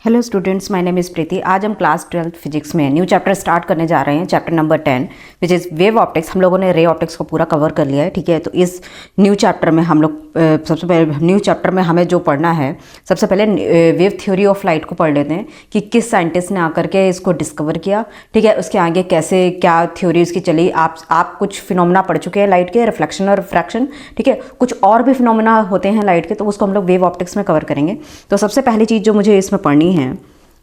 Hello students, my name is Preeti. आज हम class 12 physics में न्यू चैप्टर स्टार्ट करने जा रहे हैं, chapter number 10 which is wave optics. हम लोगों ने रे ऑप्टिक्स को पूरा कवर कर लिया है, ठीक है। तो इस न्यू चैप्टर में हम लोग सबसे पहले न्यू चैप्टर में हमें जो पढ़ना है, सबसे पहले वेव थ्योरी ऑफ लाइट को पढ़ लेते हैं कि किस साइंटिस्ट ने आकर के इसको डिस्कवर किया, ठीक है। उसके आगे कैसे क्या थ्योरी उसकी चली। आप कुछ फिनोमेना पढ़ चुके हैं लाइट के, रिफ्लेक्शन और रिफ्रैक्शन, ठीक है। कुछ और भी फिनोमेना होते हैं लाइट के, तो उसको हम लोग वेव ऑप्टिक्स में कवर करेंगे। तो सबसे पहली चीज़ जो मुझे इसमें पढ़नी है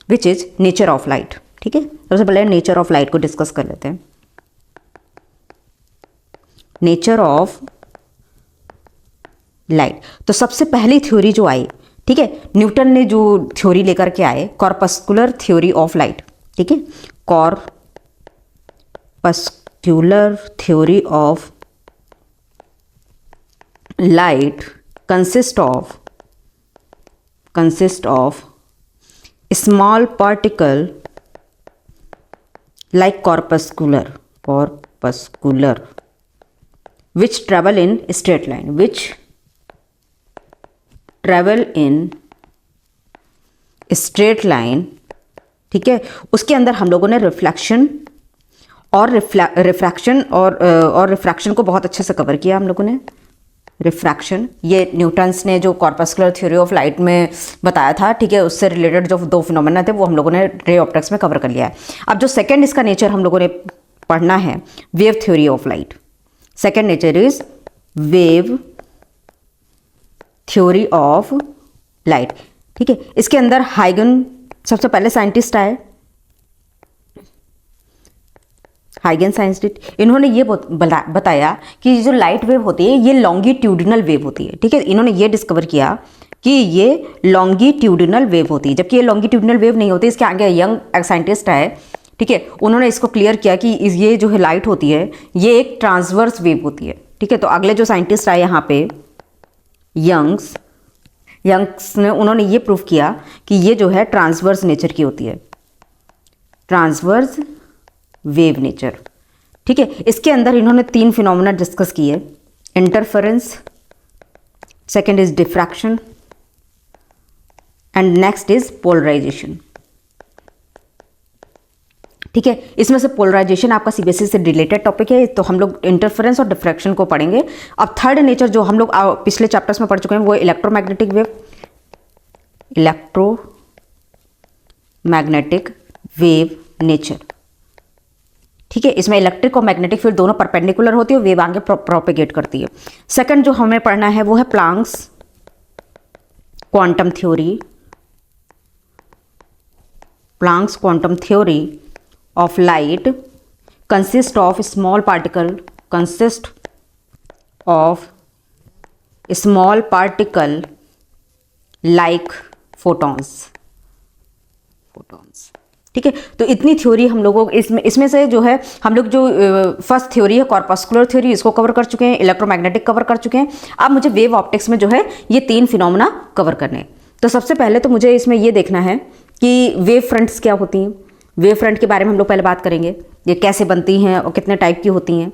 which is nature of light, ठीक है। सबसे पहले नेचर ऑफ लाइट को डिस्कस कर लेते हैं। नेचर ऑफ लाइट, तो सबसे पहली थ्योरी जो आई, ठीक है, न्यूटन ने जो थ्योरी लेकर के आए, कॉर्पस्कुलर थ्योरी ऑफ लाइट, ठीक है। Corpuscular theory of light consist of small particle like corpuscular which travel in straight line, ठीक है। उसके अंदर हम लोगों ने रिफ्लेक्शन और रिफ्रैक्शन और रिफ्रैक्शन को बहुत अच्छे से कवर किया हम लोगों ने। रिफ्रैक्शन, ये न्यूटन्स ने जो कॉर्पस्कुलर थ्योरी ऑफ लाइट में बताया था, ठीक है, उससे रिलेटेड जो दो फिनोमेना थे वो हम लोगों ने रे ऑप्टिक्स में कवर कर लिया है। अब जो सेकंड इसका नेचर हम लोगों ने पढ़ना है, wave theory of light. Second nature is wave theory of light, ठीक है। इसके अंदर हाइगन सबसे पहले साइंटिस्ट आए, हाइगन साइंटिस्ट। इन्होंने ये बताया कि जो लाइट वेव होती है ये लॉन्गिट्यूडिनल वेव होती है, ठीक है। इन्होंने ये डिस्कवर किया कि ये लॉन्गिट्यूडिनल वेव होती है, जबकि ये लॉन्गिट्यूडिनल वेव नहीं होती। इसके आगे यंग साइंटिस्ट आए, ठीक है, उन्होंने इसको क्लियर किया कि ये जो है लाइट होती है ये एक ट्रांसवर्स वेव होती है, ठीक है। तो अगले जो साइंटिस्ट आए यहाँ पे यंग्स ने, उन्होंने ये प्रूव किया कि ये जो है ट्रांसवर्स नेचर की होती है, ट्रांसवर्स वेव नेचर, ठीक है। इसके अंदर इन्होंने तीन फिनोमेना डिस्कस किए, interference, second is diffraction and next is polarization, ठीक है। इसमें से पोलराइजेशन आपका सीबीएसई से रिलेटेड टॉपिक है, तो हम लोग इंटरफेरेंस और डिफ्रैक्शन को पढ़ेंगे। अब थर्ड नेचर जो हम लोग पिछले चैप्टर्स में पढ़ चुके हैं वो इलेक्ट्रोमैग्नेटिक वेव नेचर, ठीक है। इसमें इलेक्ट्रिक और मैग्नेटिक फील्ड दोनों परपेंडिकुलर होती है, वेव आगे प्रोपेगेट करती है। सेकंड जो हमें पढ़ना है वो है Planck's quantum theory of light consist of small particle like photons, ठीक है। तो इतनी थ्योरी हम लोगों इसमें से जो है हम लोग जो फर्स्ट थ्योरी है कॉर्पस्कुलर थ्योरी, इसको कवर कर चुके हैं, इलेक्ट्रोमैग्नेटिक कवर कर चुके हैं। अब मुझे वेव ऑप्टिक्स में जो है ये तीन फिनोमेना कवर करने हैं। तो सबसे पहले तो मुझे इसमें ये देखना है कि वेव फ्रंट्स क्या होती हैं। वेव फ्रंट के बारे में हम लोग पहले बात करेंगे, ये कैसे बनती हैं और कितने टाइप की होती हैं।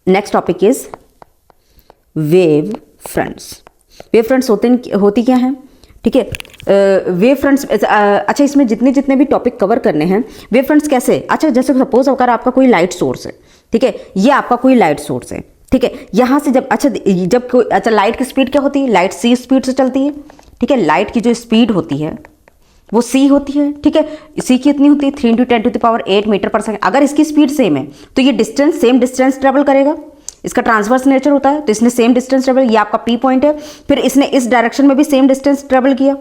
Next topic is wave fronts होती क्या हैं, ठीक है। वेव फ्रंट्स, अच्छा, इसमें जितने भी टॉपिक कवर करने हैं, वेव फ्रंट्स कैसे, अच्छा, जैसे सपोज अगर आपका कोई लाइट सोर्स है, ठीक है, ये आपका कोई लाइट सोर्स है, ठीक है। यहाँ से जब लाइट की स्पीड क्या होती है, लाइट सी स्पीड से चलती है, ठीक है। लाइट की जो स्पीड होती है वो सी होती है, ठीक है। सी की इतनी होती है 3 × 10⁸ मीटर पर सेकंड। अगर इसकी स्पीड सेम है तो ये सेम डिस्टेंस ट्रेवल करेगा, इसका ट्रांसवर्स नेचर होता है, तो इसने सेम डिस्टेंस ट्रेवल, ये आपका पी पॉइंट है, फिर इसने इस डायरेक्शन में भी सेम डिस्टेंस ट्रेवल किया,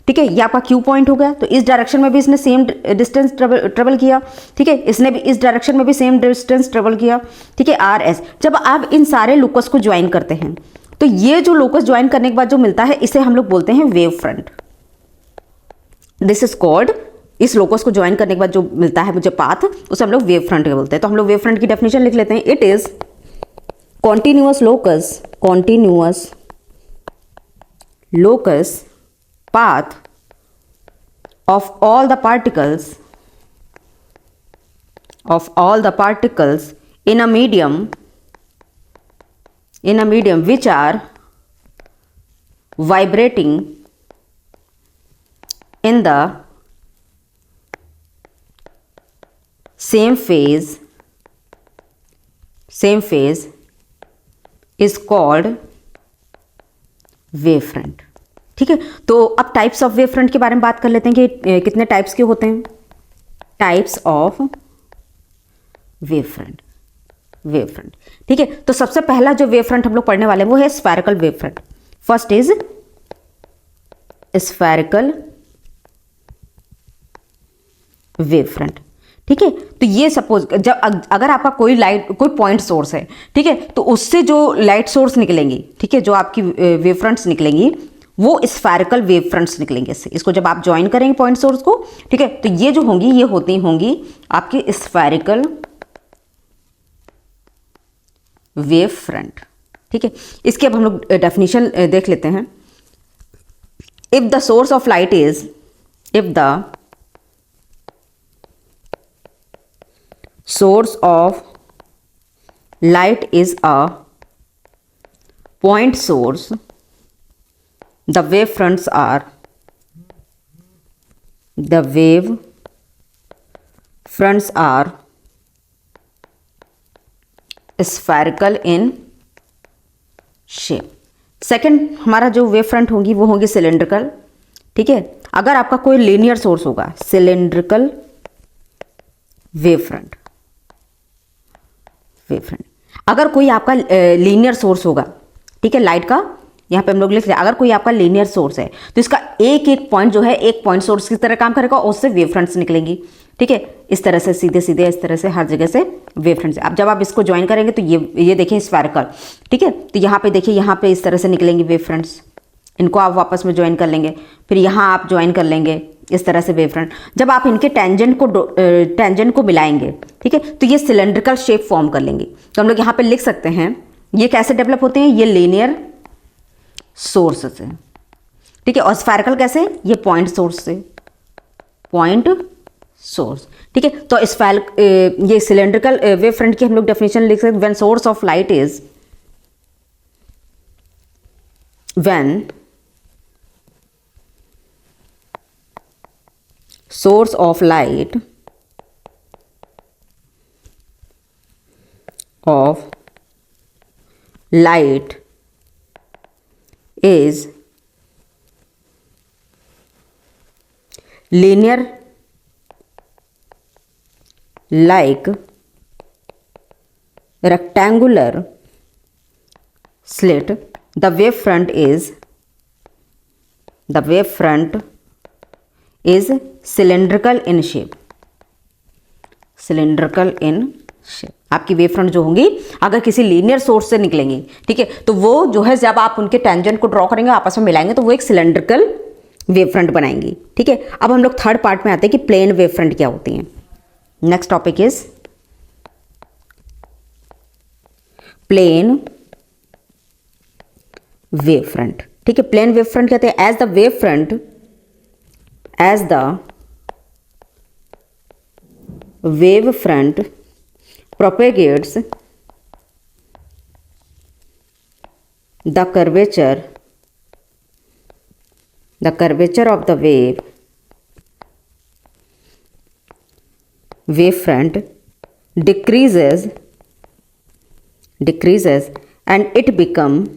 ठीक है, ये आपका क्यू पॉइंट हो गया, तो इस डायरेक्शन में भी इसने सेम डिस्टेंस ट्रेवल किया, ठीक है। इसने भी इस डायरेक्शन में भी सेम डिस्टेंस ट्रेवल किया, ठीक है, आर एस। जब आप इन सारे लोकस को ज्वाइन करते हैं तो ये जो लोकस ज्वाइन करने के बाद जो मिलता है इसे हम लोग बोलते हैं wave front. This is called, इस लोकस को ज्वाइन करने के बाद जो मिलता है मुझे पाथ, उसे हम लोग वेव फ्रंट बोलते हैं। तो हम लोग वेव फ्रंट की डेफिनेशन लिख लेते हैं। It is continuous locus path of all the particles in a medium which are vibrating in the same phase is called wave front. ठीक है, तो अब टाइप्स ऑफ वेव फ्रंट के बारे में बात कर लेते हैं कि कितने टाइप्स के होते हैं। टाइप्स ऑफ वेव फ्रंट, ठीक है। तो सबसे पहला जो वेव फ्रंट हम लोग पढ़ने वाले हैं वो है spherical wave front. First is spherical wave front. ठीक है, तो ये सपोज जब अगर आपका कोई पॉइंट सोर्स है, ठीक है, तो उससे जो लाइट सोर्स निकलेंगी, ठीक है, जो आपकी वेव फ्रंट्स निकलेंगी वो स्फेरिकल वेव फ्रंट्स निकलेंगे इसको जब आप ज्वाइन करेंगे पॉइंट सोर्स को, ठीक है, तो ये जो होंगी ये होंगी आपकी स्फेरिकल वेव फ्रंट। ठीक है, इसके अब हम लोग डेफिनेशन देख लेते हैं। If the source of light is, if the source of light is a point source, the wave fronts are spherical in shape। Second हमारा जो वेव फ्रंट होंगी वो होंगी सिलेंड्रिकल। ठीक है, अगर आपका कोई लीनियर सोर्स होगा, सिलेंड्रिकल वेव फ्रंट। अगर कोई आपका लीनियर सोर्स होगा, ठीक है, लाइट का, यहाँ पे हम लोग लिख रहे हैं, अगर कोई आपका लीनियर सोर्स है तो इसका एक एक पॉइंट जो है एक पॉइंट सोर्स की तरह काम करेगा और उससे वेव फ्रंट्स निकलेंगी। ठीक है, इस तरह से सीधे सीधे इस तरह से हर जगह से वेव फ्रंट्स। अब जब आप इसको ज्वाइन करेंगे तो ये देखिए स्फेरिकल। ठीक है, तो यहाँ पे देखिए, यहाँ पे इस तरह से निकलेंगी वेव फ्रंट्स, इनको आप वापस में ज्वाइन कर लेंगे, फिर यहाँ आप ज्वाइन कर लेंगे इस तरह से वेव फ्रंट। जब आप इनके टेंजेंट को मिलाएंगे, ठीक है, तो ये सिलेंड्रिकल शेप फॉर्म कर लेंगे। तो हम लोग यहाँ पे लिख सकते हैं ये कैसे डेवलप होते हैं, ये लीनियर सोर्स से। ठीक है, और स्फेरिकल कैसे, ये पॉइंट सोर्स से, पॉइंट सोर्स। ठीक है, तो ये सिलेंड्रिकल वेव फ्रंट की हम लोग डेफिनेशन लिख सकते हैं। When source of light is, when source of light is linear like rectangular slit, the wave front is cylindrical in shape। आपकी वेव फ्रंट जो होंगी अगर किसी लीनियर सोर्स से निकलेंगी, ठीक है, तो वो जो है जब आप उनके टेंजेंट को ड्रॉ करेंगे आपस में मिलाएंगे तो वो एक सिलेंड्रिकल वेव फ्रंट बनाएंगी। ठीक है, अब हम लोग थर्ड पार्ट में आते हैं कि प्लेन वेव फ्रंट क्या होती हैं। Next topic is plane wave front. ठीक है, प्लेन वेव फ्रंट कहते हैं as the wave front, as the wave front propagates the curvature of the wave front decreases and it becomes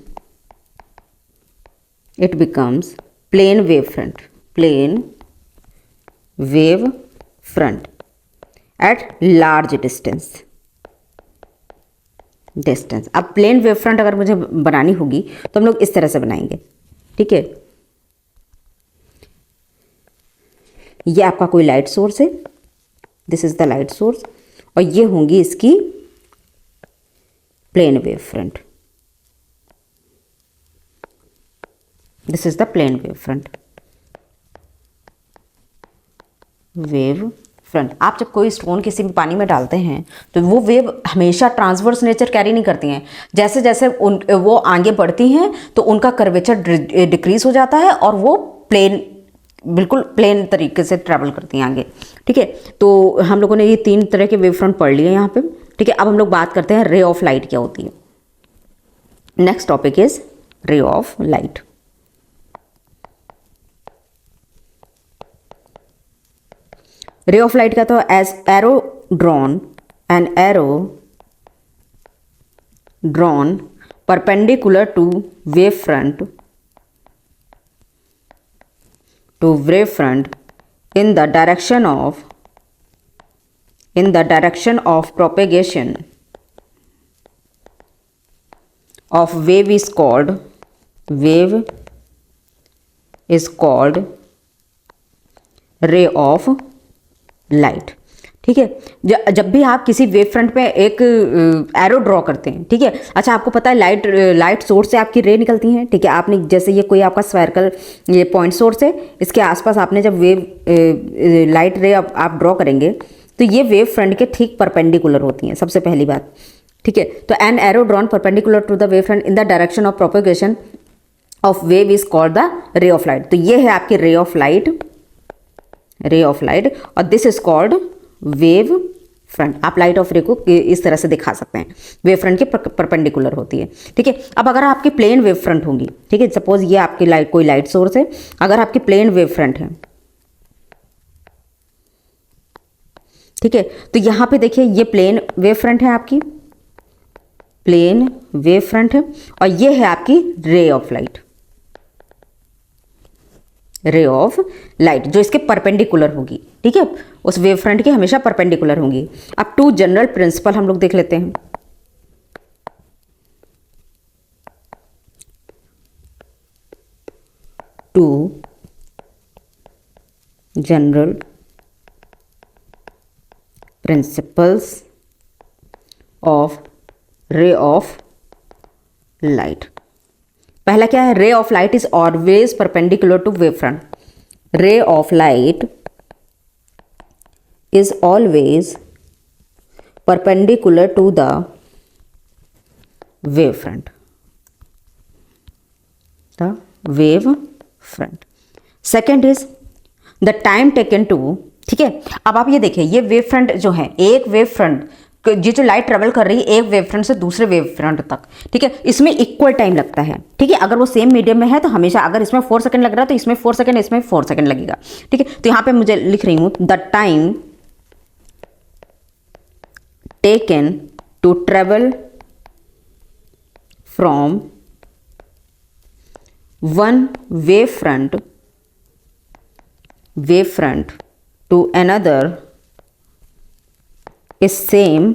plane wave front, wave front at large distance। अब plane wave front अगर मुझे बनानी होगी तो हम लोग इस तरह से बनाएंगे। ठीक है, ये आपका कोई लाइट सोर्स है, this is the light source, और ये होंगी इसकी plane wave front, this is the plane wave front. Wave front, आप जब कोई स्टोन किसी भी पानी में डालते हैं तो वो वेव हमेशा ट्रांसवर्स नेचर कैरी नहीं करती हैं। जैसे जैसे वो आगे बढ़ती हैं तो उनका कर्वेचर डिक्रीज हो जाता है और वो बिल्कुल प्लेन तरीके से ट्रैवल करती हैं आगे। ठीक है, तो हम लोगों ने ये तीन तरह के वेव फ्रंट पढ़ लिए यहाँ पे। ठीक है, अब हम लोग बात करते हैं रे ऑफ लाइट क्या होती है। Next topic is ray of light. Ray of light का तो as arrow drawn, an arrow drawn perpendicular to wave front, to wave front in the direction of propagation of wave is called ray of light। ठीक है, जब भी आप किसी wave front पे एक एरो ड्रॉ करते हैं, ठीक है, अच्छा आपको पता है लाइट सोर्स से आपकी रे निकलती हैं, ठीक है, आपने जैसे ये कोई आपका स्फेरिकल ये पॉइंट सोर्स है, इसके आसपास आपने जब लाइट रे आप ड्रॉ करेंगे तो ये वेव फ्रंट के ठीक परपेंडिकुलर होती हैं, सबसे पहली बात। ठीक है, तो an arrow drawn perpendicular to the wave front in the direction of propagation of wave is called the ray of light. तो ये है आपकी रे ऑफ लाइट और this is called wave front. आप लाइट ऑफ रे को इस तरह से दिखा सकते हैं, वेव फ्रंट के परपेंडिकुलर होती है। ठीक है, अब अगर आपकी प्लेन वेव फ्रंट होंगी, ठीक है, सपोज ये आपकी कोई लाइट सोर्स है, अगर आपकी प्लेन वेव फ्रंट है, ठीक है, तो यहां पे देखिए ये प्लेन वेव फ्रंट है, आपकी प्लेन वेव फ्रंट है और ये है आपकी रे ऑफ लाइट जो इसके परपेंडिकुलर होगी। ठीक है, उस वेव फ्रंट की हमेशा परपेंडिकुलर होंगी। अब टू जनरल प्रिंसिपल हम लोग देख लेते हैं। Two general principles of ray of light. पहला क्या है, ray of light is always perpendicular to wave front. Ray of light is always perpendicular to the wave front, second is the time taken to. ठीक है, अब आप ये देखिए, ये वेव फ्रंट जो है, एक वेव फ्रंट ये जो लाइट ट्रेवल कर रही है एक वेव फ्रंट से दूसरे वेव फ्रंट तक, ठीक है, इसमें इक्वल टाइम लगता है। ठीक है, अगर वो सेम मीडियम में है तो हमेशा, अगर इसमें 4 सेकंड लग रहा है तो इसमें 4 सेकंड, इसमें 4 सेकंड लगेगा। ठीक है, तो यहां पे मुझे लिख रही हूं the time taken to travel from one wave front to another is same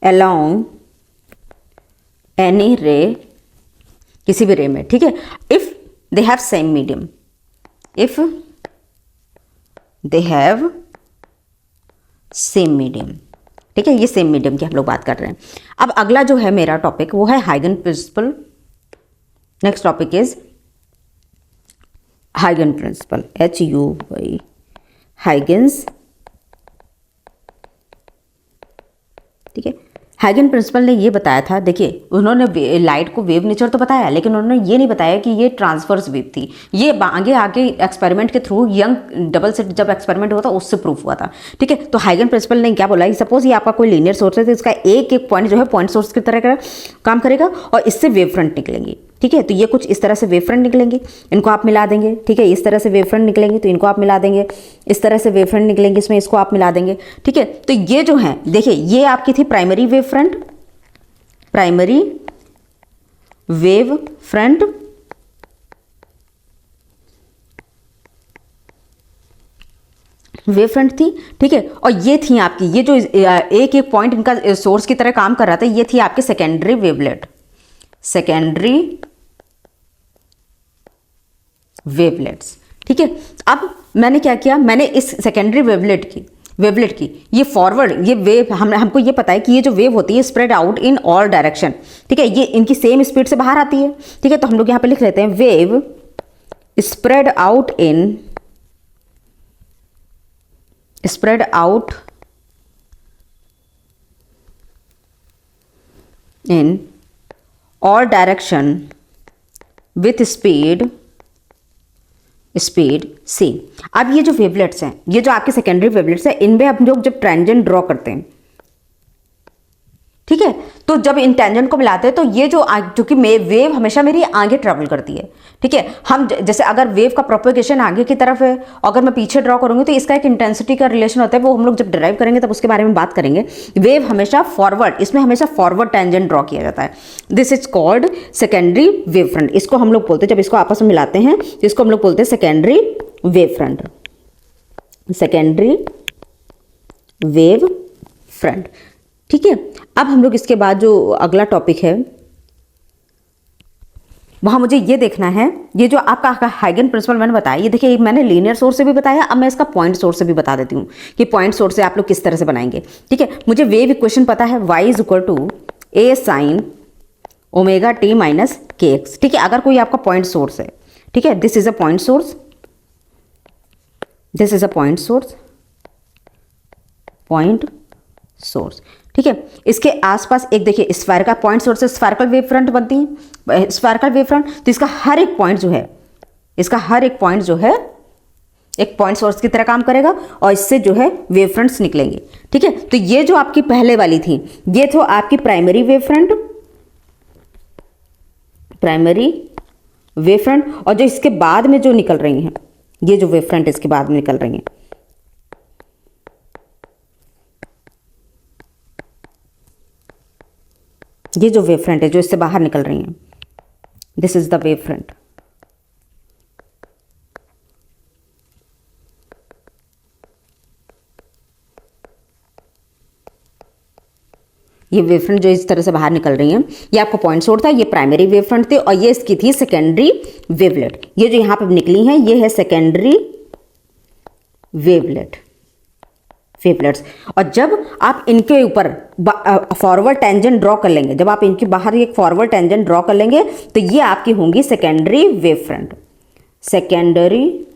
along any ray, किसी भी रे में। ठीक है, if they have same medium, if they have same medium। ठीक है, ये सेम मीडियम की हम लोग बात कर रहे हैं। अब अगला जो है मेरा टॉपिक वो है Huygen principle. Next topic is Huygen principle, HUY, Huygens. ठीक है, हाइगन प्रिंसिपल ने ये बताया था, देखिए उन्होंने लाइट को वेव नेचर तो बताया, लेकिन उन्होंने ये नहीं बताया कि ये ट्रांसवर्स वेव थी। ये आगे एक्सपेरिमेंट के थ्रू यंग डबल स्लिट जब एक्सपेरिमेंट हुआ था उससे प्रूफ हुआ था। ठीक है, तो हाइगन प्रिंसिपल ने क्या बोला, सपोज ये आपका कोई लीनियर सोर्स है तो इसका एक एक पॉइंट जो है पॉइंट सोर्स की तरह का काम करेगा और इससे वेव फ्रंट निकलेंगी। ठीक है, तो ये कुछ इस तरह से वेव फ्रंट निकलेंगे, इनको आप मिला देंगे। ठीक है, इस तरह से वेव फ्रंट निकलेंगे तो इनको आप मिला देंगे, इस तरह से वेव फ्रंट निकलेंगे, इसमें इसको आप मिला देंगे। ठीक है, तो ये जो है देखिए, ये आपकी थी primary wave front, wave front थी। ठीक है, और ये थी आपकी, ये जो एक एक पॉइंट इनका सोर्स की तरह काम कर रहा था, ये थी आपके सेकेंडरी वेवलेट्स। ठीक है, अब मैंने क्या किया, मैंने इस सेकेंडरी वेवलेट की ये फॉरवर्ड, ये वेव हमको ये पता है कि ये जो वेव होती है spread out in all direction. ठीक है, ये इनकी सेम स्पीड से बाहर आती है। ठीक है, तो हम लोग यहां पे लिख लेते हैं wave spread out in all direction with speed C. अब ये जो वेवलेट्स हैं, ये जो आपके सेकेंडरी वेवलेट्स हैं, इनमें हम लोग जब ट्रांजेंट ड्रॉ करते हैं, ठीक है, तो जब इन टेंजेंट को मिलाते हैं तो ये जो क्योंकि वेव हमेशा मेरी आगे ट्रेवल करती है, ठीक है। हम जैसे अगर वेव का प्रोपेगेशन आगे की तरफ है, अगर मैं पीछे ड्रॉ करूंगी तो इसका एक इंटेंसिटी का रिलेशन होता है, वो हम लोग जब डिराइव करेंगे तब उसके बारे में बात करेंगे। वेव हमेशा फॉरवर्ड, इसमें हमेशा फॉरवर्ड टेंजेंट ड्रॉ किया जाता है। This is called secondary wave front. इसको हम लोग बोलते हैं, जब इसको आपस में मिलाते हैं तो इसको हम लोग बोलते हैं secondary wave front, secondary wave front, ठीक है। अब हम लोग इसके बाद जो अगला टॉपिक है वहां मुझे ये देखना है, ये जो आपका हाइगन प्रिंसिपल मैंने बताया, ये देखिए मैंने लीनियर सोर्स से भी बताया, अब मैं इसका पॉइंट सोर्स से भी बता देती हूँ कि पॉइंट सोर्स से आप लोग किस तरह से बनाएंगे, ठीक है। मुझे वेव इक्वेशन पता है, y is equal to a sine omega T minus K X, ठीक है। अगर कोई आपका पॉइंट सोर्स है, ठीक है, this is a point source, this is a point source, point source, ठीक है। इसके आसपास एक देखिए स्फेयर का पॉइंट सोर्स से स्फेरिकल वेव फ्रंट बनती है, स्फेरिकल वेव फ्रंट, तो इसका हर एक पॉइंट जो है, इसका हर एक पॉइंट जो है एक पॉइंट सोर्स की तरह काम करेगा और इससे जो है वेव फ्रंट्स निकलेंगे, ठीक है। तो ये जो आपकी पहले वाली थी, ये तो आपकी primary wave front, primary wave front, और जो इसके बाद में जो निकल रही हैं, ये जो वेव फ्रंट इसके बाद में निकल रही हैं, ये जो वेव फ्रंट है जो इससे बाहर निकल रही हैं, this is the wave front. ये वेव फ्रंट जो इस तरह से बाहर निकल रही हैं, ये आपका पॉइंट सोर्स था, ये प्राइमरी वेव फ्रंट थे, और ये इसकी थी सेकेंडरी वेवलेट। ये जो यहां पे निकली हैं ये है सेकेंडरी वेवलेट, वेवलेट्स। और जब आप इनके ऊपर फॉरवर्ड टेंजेंट ड्रॉ कर लेंगे, जब आप इनके बाहर एक फॉरवर्ड टेंजेंट ड्रॉ कर लेंगे तो ये आपकी होंगी secondary wave front, secondary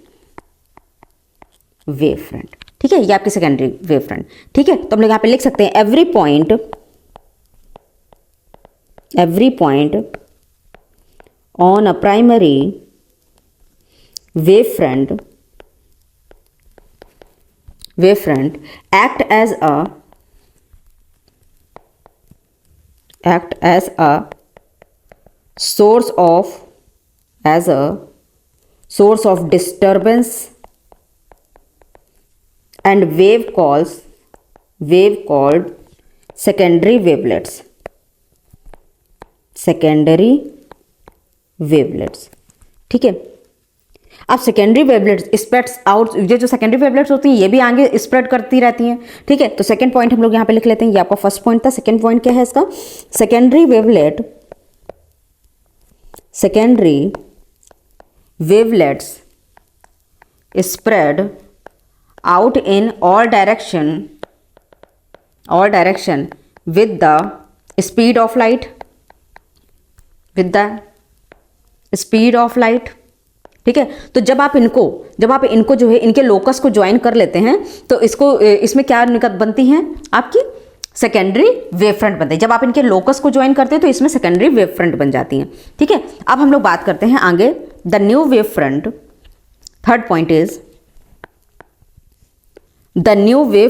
wave front, ठीक है। ये आपकी सेकेंडरी वेव फ्रंट, ठीक है। तो हम लोग यहां पे लिख सकते हैं every point on a primary wave front act as a source of disturbance and wave called secondary wavelets, ठीक है। अब सेकेंडरी वेवलेट्स स्प्रेड्स आउट, ये जो सेकेंडरी वेवलेट्स होती हैं ये भी आगे स्प्रेड करती रहती हैं, ठीक है। तो सेकंड पॉइंट हम लोग यहाँ पे लिख लेते हैं, ये आपका फर्स्ट पॉइंट था। सेकंड पॉइंट क्या है इसका, secondary wavelets spread out in all direction with the speed of light, ठीक है। तो जब आप इनको जो है इनके लोकस को ज्वाइन कर लेते हैं तो इसमें क्या बनती हैं आपकी सेकेंडरी वेव फ्रंट बनती है। जब आप इनके लोकस को ज्वाइन करते हैं तो इसमें सेकेंडरी वेव फ्रंट बन जाती हैं, ठीक है। अब हम लोग बात करते हैं आगे the new wave front. Third point is the new wave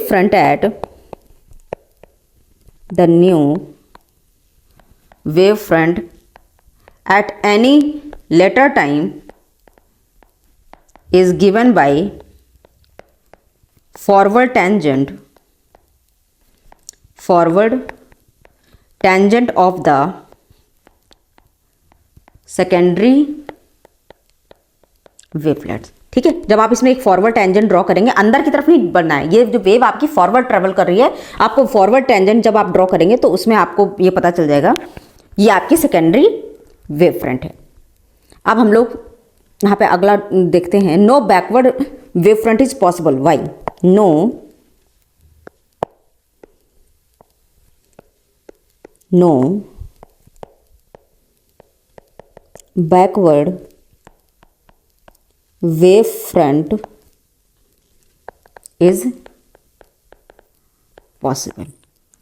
front at any later time is given by forward tangent of the secondary wavelets, ठीक है। जब आप इसमें एक फॉरवर्ड टेंजेंट ड्रॉ करेंगे, अंदर की तरफ नहीं बढ़ना है, ये जो वेव आपकी फॉरवर्ड ट्रेवल कर रही है, आपको फॉरवर्ड टेंजेंट जब आप ड्रॉ करेंगे तो उसमें आपको ये पता चल जाएगा ये आपकी सेकेंडरी वेव फ्रंट है। अब हम लोग यहाँ पे अगला देखते हैं, no backward wave front is possible, why no backward wave front is possible.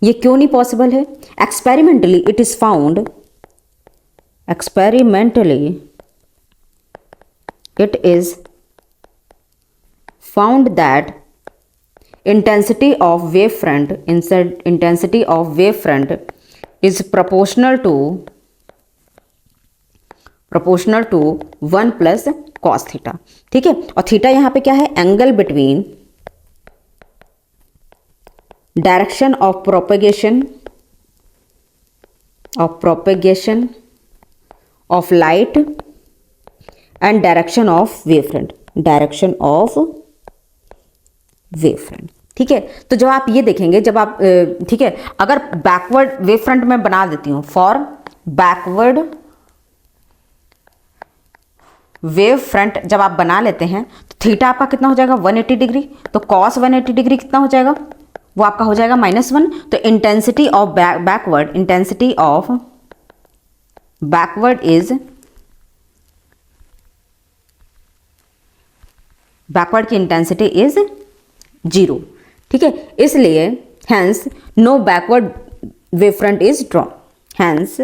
ये क्यों नहीं पॉसिबल है? Experimentally it is found, it is found that intensity of wave front is proportional to 1 plus cos theta. ठीक है, और theta यहां पे क्या है, angle between direction of propagation of light and direction of wave front, ठीक है। तो जब आप ये देखेंगे, जब आप ठीक है, अगर बैकवर्ड वेव फ्रंट में बना देती हूं, फॉर बैकवर्ड वेव फ्रंट जब आप बना लेते हैं तो थीटा आपका कितना हो जाएगा, 180 डिग्री। तो कॉस 180 डिग्री कितना हो जाएगा, वो आपका हो जाएगा -1। तो इंटेंसिटी ऑफ बैकवर्ड की इंटेंसिटी इज 0। ठीक है, इसलिए hence no backward wave front is drawn, hence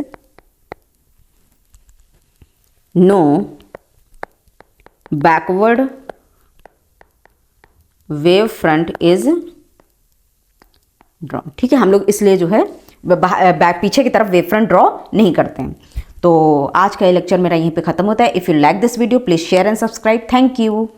no backward wave front is draw. ठीक है, हम लोग इसलिए जो है पीछे की तरफ वेव फ्रंट ड्रॉ नहीं करते हैं। तो आज का ये लेक्चर मेरा यहीं पे खत्म होता है। If you like this video please share and subscribe. Thank you.